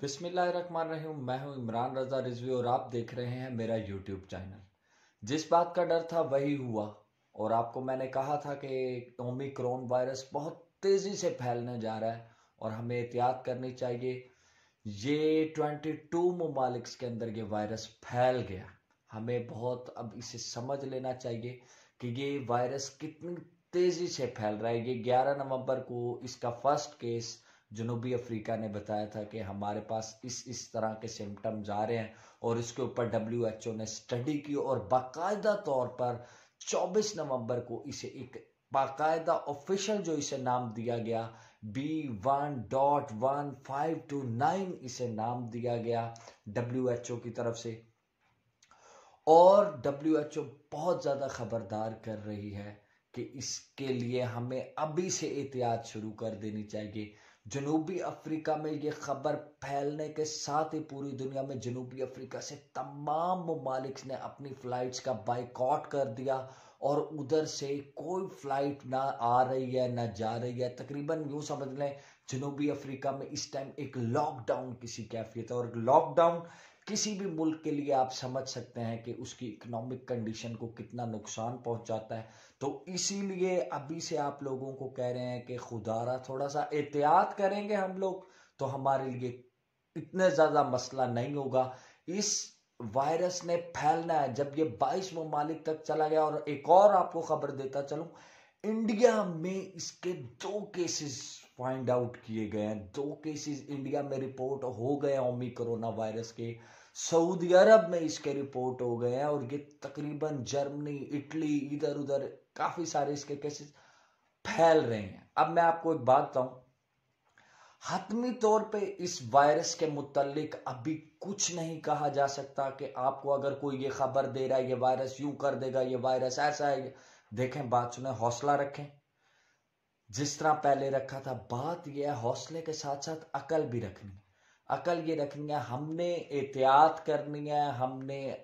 बिस्मिल्लाहिर्रहमानिर्रहीम। मैं हूं इमरान रजा रिजवी और आप देख रहे हैं मेरा यूट्यूब चैनल। जिस बात का डर था वही हुआ। और आपको मैंने कहा था कि ओमिक्रॉन वायरस बहुत तेजी से फैलने जा रहा है और हमें एहतियात करनी चाहिए। ये 22 ममालिक के अंदर ये वायरस फैल गया। हमें बहुत अब इसे समझ लेना चाहिए कि ये वायरस कितनी तेजी से फैल रहा है। ये 11 नवंबर को इसका फर्स्ट केस जनूबी अफ्रीका ने बताया था कि हमारे पास इस तरह के सिम्टम्स आ रहे हैं और इसके ऊपर WHO ने स्टडी की और बाकायदा तौर पर 24 नवंबर को इसे एक बाकायदा ऑफिशियल जो इसे नाम दिया गया B1.1529 इसे नाम दिया गया WHO की तरफ से। और WHO बहुत ज्यादा खबरदार कर रही है कि इसके लिए हमें अभी से एहतियात शुरू कर देनी चाहिए। जनूबी अफ्रीका में ये खबर फैलने के साथ ही पूरी दुनिया में जनूबी अफ्रीका से तमाम ममालिक ने अपनी फ्लाइट्स का बाइकआउट कर दिया और उधर से कोई फ्लाइट ना आ रही है ना जा रही है। तकरीबन यूं समझ लें जनूबी अफ्रीका में इस टाइम एक लॉकडाउन किसी कैफियत है। और लॉकडाउन किसी भी मुल्क के लिए आप समझ सकते हैं कि उसकी इकोनॉमिक कंडीशन को कितना नुकसान पहुंचाता है। तो इसीलिए अभी से आप लोगों को कह रहे हैं कि खुदारा थोड़ा सा एहतियात करेंगे हम लोग तो हमारे लिए इतने ज्यादा मसला नहीं होगा। इस वायरस ने फैलना है जब ये 22 ममालिक तक चला गया। और एक और आपको खबर देता चलूं, इंडिया में इसके 2 केसेस फाइंड आउट किए गए हैं। 2 केसेस इंडिया में रिपोर्ट हो गए ओमिक्रोना वायरस के। सऊदी अरब में इसके रिपोर्ट हो गए हैं और ये तकरीबन जर्मनी, इटली, इधर उधर काफी सारे इसके केसेस फैल रहे हैं। अब मैं आपको एक बात बताऊं, हतमी तौर पे इस वायरस के मुतालिक अभी कुछ नहीं कहा जा सकता कि आपको अगर कोई ये खबर दे रहा है ये वायरस यूं कर देगा, ये वायरस ऐसा है। देखें, बात सुने, हौसला रखें जिस तरह पहले रखा था। बात यह है हौसले के साथ साथ अकल भी रखनी है। अकल ये रखनी है, हमने एहतियात करनी है, हमने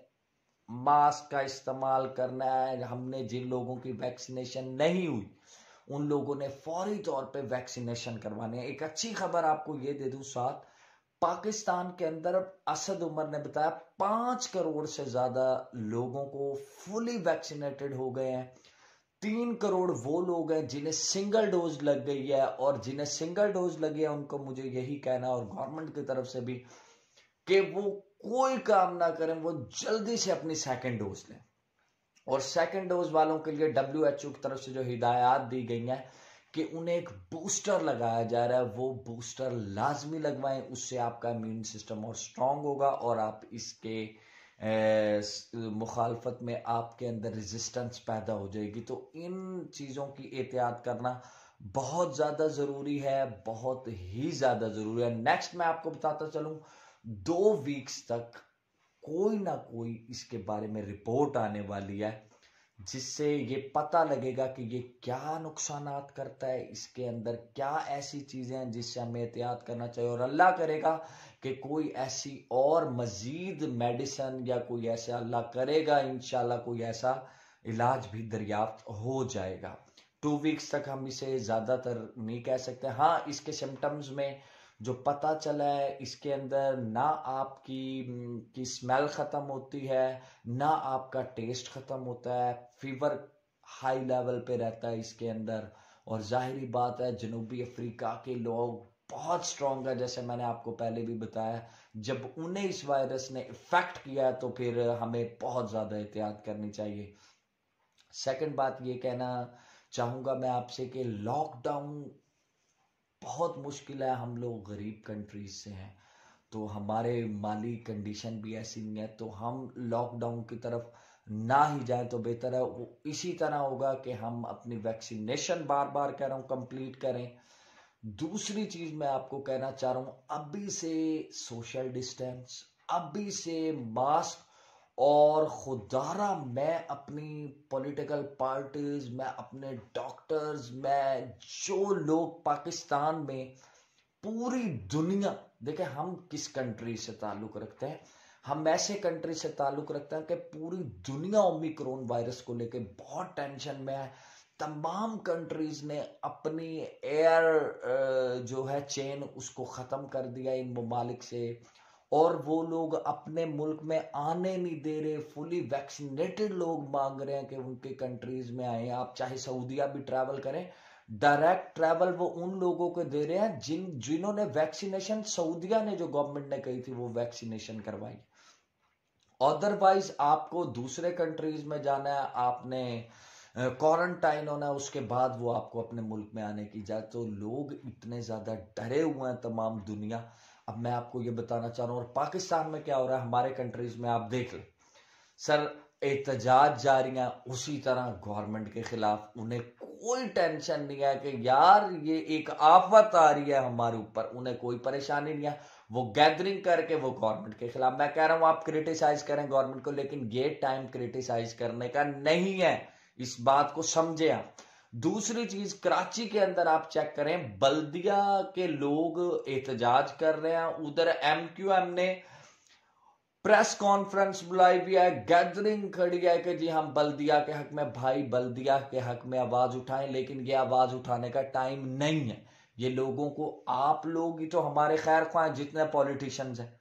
मास्क का इस्तेमाल करना है। हमने जिन लोगों की वैक्सीनेशन नहीं हुई उन लोगों ने फौरी तौर पे वैक्सीनेशन करवानी है। एक अच्छी खबर आपको ये दे दूं साथ, पाकिस्तान के अंदर असद उमर ने बताया 5 करोड़ से ज्यादा लोगों को फुली वैक्सीनेटेड हो गए हैं। 3 करोड़ वो लोग हैं जिन्हें सिंगल डोज लग गई है और जिन्हें सिंगल डोज लगी है उनको मुझे यही कहना और गवर्नमेंट की तरफ से भी कि वो कोई काम ना करें, वो जल्दी से अपनी सेकंड डोज लें। और सेकंड डोज वालों के लिए WHO की तरफ से जो हिदायत दी गई हैं कि उन्हें एक बूस्टर लगाया जा रहा है, वो बूस्टर लाजमी लगवाएं। उससे आपका इम्यून सिस्टम और स्ट्रांग होगा और आप इसके मुखालफत में आपके अंदर रेजिस्टेंस पैदा हो जाएगी। तो इन चीज़ों की एहतियात करना बहुत ज़्यादा ज़रूरी है, बहुत ही ज़्यादा ज़रूरी है। नेक्स्ट मैं आपको बताता चलूँ, 2 वीक्स तक कोई ना कोई इसके बारे में रिपोर्ट आने वाली है जिससे ये पता लगेगा कि ये क्या नुकसानात करता है, इसके अंदर क्या ऐसी चीजें हैं जिससे हमें एहतियात करना चाहिए। और अल्लाह करेगा कि कोई ऐसी और मजीद मेडिसिन या कोई ऐसा, अल्लाह करेगा इंशाल्लाह कोई ऐसा इलाज भी दरियाफ्त हो जाएगा। 2 वीक्स तक हम इसे ज्यादातर नहीं कह सकते। हाँ, इसके सिम्टम्स में जो पता चला है, इसके अंदर ना आपकी की स्मेल खत्म होती है, ना आपका टेस्ट खत्म होता है, फीवर हाई लेवल पे रहता है इसके अंदर। और जाहिरी बात है जनूबी अफ्रीका के लोग बहुत स्ट्रांग है, जैसे मैंने आपको पहले भी बताया। जब उन्हें इस वायरस ने इफेक्ट किया है तो फिर हमें बहुत ज्यादा एहतियात करनी चाहिए। सेकंड बात ये कहना चाहूंगा मैं आपसे कि लॉकडाउन बहुत मुश्किल है। हम लोग गरीब कंट्रीज से हैं तो हमारे माली कंडीशन भी ऐसी नहीं है, तो हम लॉकडाउन की तरफ ना ही जाए तो बेहतर है। वो इसी तरह होगा कि हम अपनी वैक्सीनेशन बार बार कह रहा हूं कंप्लीट करें। दूसरी चीज मैं आपको कहना चाह रहा हूं, अभी से सोशल डिस्टेंस, अभी से मास्क। और खुदारा मैं अपनी पॉलिटिकल पार्टीज, मैं अपने डॉक्टर्स, मैं जो लोग पाकिस्तान में, पूरी दुनिया, देखें हम किस कंट्री से ताल्लुक रखते हैं, हम ऐसे कंट्री से ताल्लुक रखते हैं कि पूरी दुनिया ओमिक्रॉन वायरस को लेकर बहुत टेंशन में है। तमाम कंट्रीज ने अपनी एयर जो है चेन उसको ख़त्म कर दिया इन ममालिक से, और वो लोग अपने मुल्क में आने नहीं दे रहे। फुली वैक्सीनेटेड लोग मांग रहे हैं कि उनके कंट्रीज में आए। आप चाहे सऊदीया भी ट्रैवल करें, डायरेक्ट ट्रैवल वो उन लोगों को दे रहे हैं जिन्होंने वैक्सीनेशन, सऊदीया ने जो गवर्नमेंट ने कही थी वो वैक्सीनेशन करवाई। अदरवाइज आपको दूसरे कंट्रीज में जाना है, आपने क्वारंटाइन होना है, उसके बाद वो आपको अपने मुल्क में आने की इजाजत। तो लोग इतने ज्यादा डरे हुए हैं तमाम दुनिया। अब मैं आपको ये बताना चाह रहा हूं, और पाकिस्तान में क्या हो रहा है, हमारे कंट्रीज में आप देख लें सर, एहतजाज जारी है उसी तरह गवर्नमेंट के खिलाफ। उन्हें कोई टेंशन नहीं है कि यार ये एक आफत आ रही है हमारे ऊपर, उन्हें कोई परेशानी नहीं है। वो गैदरिंग करके वो गवर्नमेंट के खिलाफ, मैं कह रहा हूं आप क्रिटिसाइज करें गवर्नमेंट को, लेकिन ये टाइम क्रिटिसाइज करने का नहीं है, इस बात को समझे आप। दूसरी चीज, कराची के अंदर आप चेक करें, बल्दिया के लोग एहतजाज कर रहे हैं, उधर MQM ने प्रेस कॉन्फ्रेंस बुलाई हुई है, गैदरिंग खड़ी है कि जी हम बल्दिया के हक में, भाई बल्दिया के हक में आवाज उठाएं, लेकिन ये आवाज उठाने का टाइम नहीं है। ये लोगों को, आप लोग ही तो हमारे खैर ख्वाह जितने पॉलिटिशियंस हैं,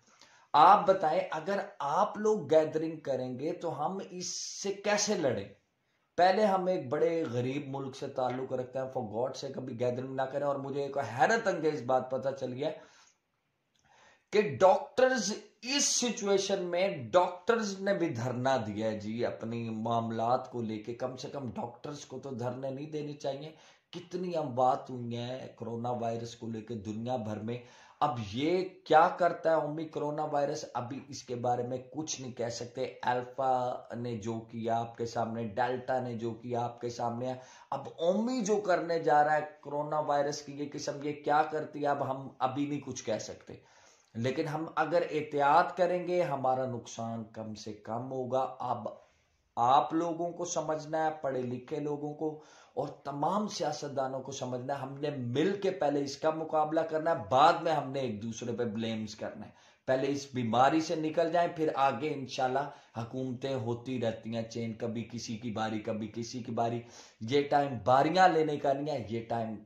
आप बताएं अगर आप लोग गैदरिंग करेंगे तो हम इससे कैसे लड़ें। पहले हम एक बड़े गरीब मुल्क से ताल्लुक रखते हैं, फॉर गॉड से कभी गैदरिंग ना करें। और मुझे एक हैरत अंगेज बात पता चली है कि डॉक्टर्स, इस सिचुएशन में डॉक्टर्स ने भी धरना दिया है जी अपनी मामलात को लेके। कम से कम डॉक्टर्स को तो धरने नहीं देनी चाहिए। कितनी अमवात हुई है कोरोना वायरस को लेके दुनिया भर में। अब ये क्या करता है ओमी कोरोना वायरस, अभी इसके बारे में कुछ नहीं कह सकते। अल्फा ने जो किया आपके सामने, डेल्टा ने जो किया आपके सामने है। अब ओमी जो करने जा रहा है कोरोना वायरस की ये किस्म, ये क्या करती है अब हम अभी नहीं कुछ कह सकते। लेकिन हम अगर एहतियात करेंगे हमारा नुकसान कम से कम होगा। अब आप लोगों को समझना है, पढ़े लिखे लोगों को और तमाम सियासतदानों को समझना है, हमने मिल के पहले इसका मुकाबला करना है, बाद में हमने एक दूसरे पे ब्लेम्स करना है। पहले इस बीमारी से निकल जाएं, फिर आगे इंशाल्लाह हुकूमतें होती रहती हैं चेंज, कभी किसी की बारी कभी किसी की बारी। ये टाइम बारियां लेने का नहीं है, ये टाइम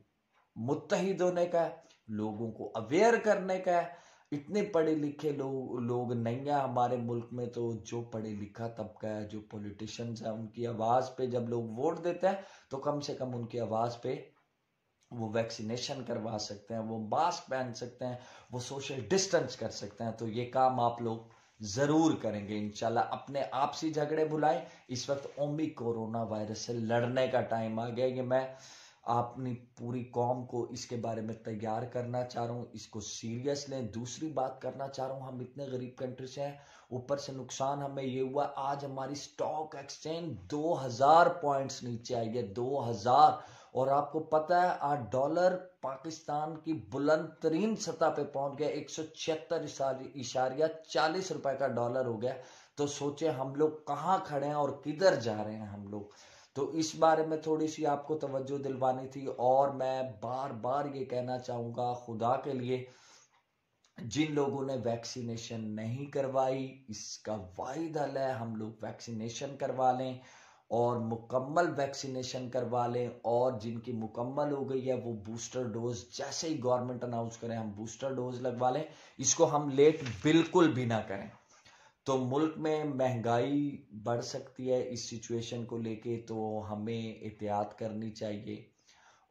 मुत्तहिद होने का है, लोगों को अवेयर करने का है। इतने पढ़े लिखे लोग नहीं है हमारे मुल्क में, तो जो पढ़े लिखा तबका है, जो पॉलिटिशियंस है, उनकी आवाज पे जब लोग वोट देते हैं तो कम से कम उनकी आवाज पे वो वैक्सीनेशन करवा सकते हैं, वो मास्क पहन सकते हैं, वो सोशल डिस्टेंस कर सकते हैं। तो ये काम आप लोग जरूर करेंगे इंशाल्लाह। अपने आपसी झगड़े भुलाएं, इस वक्त ओमी कोरोना वायरस से लड़ने का टाइम आ गया। ये मैं अपनी पूरी कौम को इसके बारे में तैयार करना चाह रहा हूँ, इसको सीरियस लें। दूसरी बात करना चाह रहा हूँ, हम इतने गरीब कंट्री से हैं, ऊपर से नुकसान हमें ये हुआ, आज हमारी स्टॉक एक्सचेंज 2000 पॉइंट्स नीचे आई है, 2000। और आपको पता है आज डॉलर पाकिस्तान की बुलंद तरीन सतह पे पहुंच गया, 176.40 रुपए का डॉलर हो गया। तो सोचे हम लोग कहाँ खड़े हैं और किधर जा रहे हैं हम लोग। तो इस बारे में थोड़ी सी आपको तवज्जो दिलवानी थी। और मैं बार बार ये कहना चाहूंगा, खुदा के लिए जिन लोगों ने वैक्सीनेशन नहीं करवाई, इसका वाहिद हल है हम लोग वैक्सीनेशन करवा लें और मुकम्मल वैक्सीनेशन करवा लें। और जिनकी मुकम्मल हो गई है वो बूस्टर डोज जैसे ही गवर्नमेंट अनाउंस करें हम बूस्टर डोज लगवा लें। इसको हम लेट बिल्कुल भी ना करें। तो मुल्क में महंगाई बढ़ सकती है, इस सिचुएशन को लेके तो हमें एहतियात करनी चाहिए।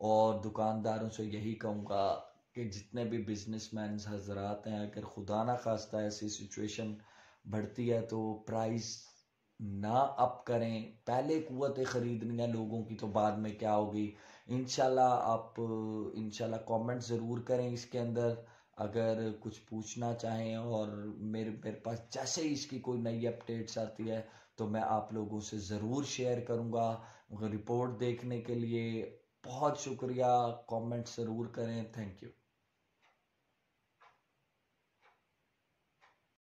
और दुकानदारों से यही कहूँगा कि जितने भी बिजनेसमैन हजरात हैं, अगर खुदा ना खास्ता ऐसी सिचुएशन बढ़ती है तो प्राइस ना अप करें। पहले कुव्वत खरीदनी है लोगों की तो बाद में क्या होगी। इंशाल्लाह आप इंशाल्लाह कमेंट ज़रूर करें इसके अंदर अगर कुछ पूछना चाहें। और मेरे पास जैसे ही इसकी कोई नई अपडेट्स आती है तो मैं आप लोगों से ज़रूर शेयर करूँगा। रिपोर्ट देखने के लिए बहुत शुक्रिया, कमेंट ज़रूर करें। Thank you.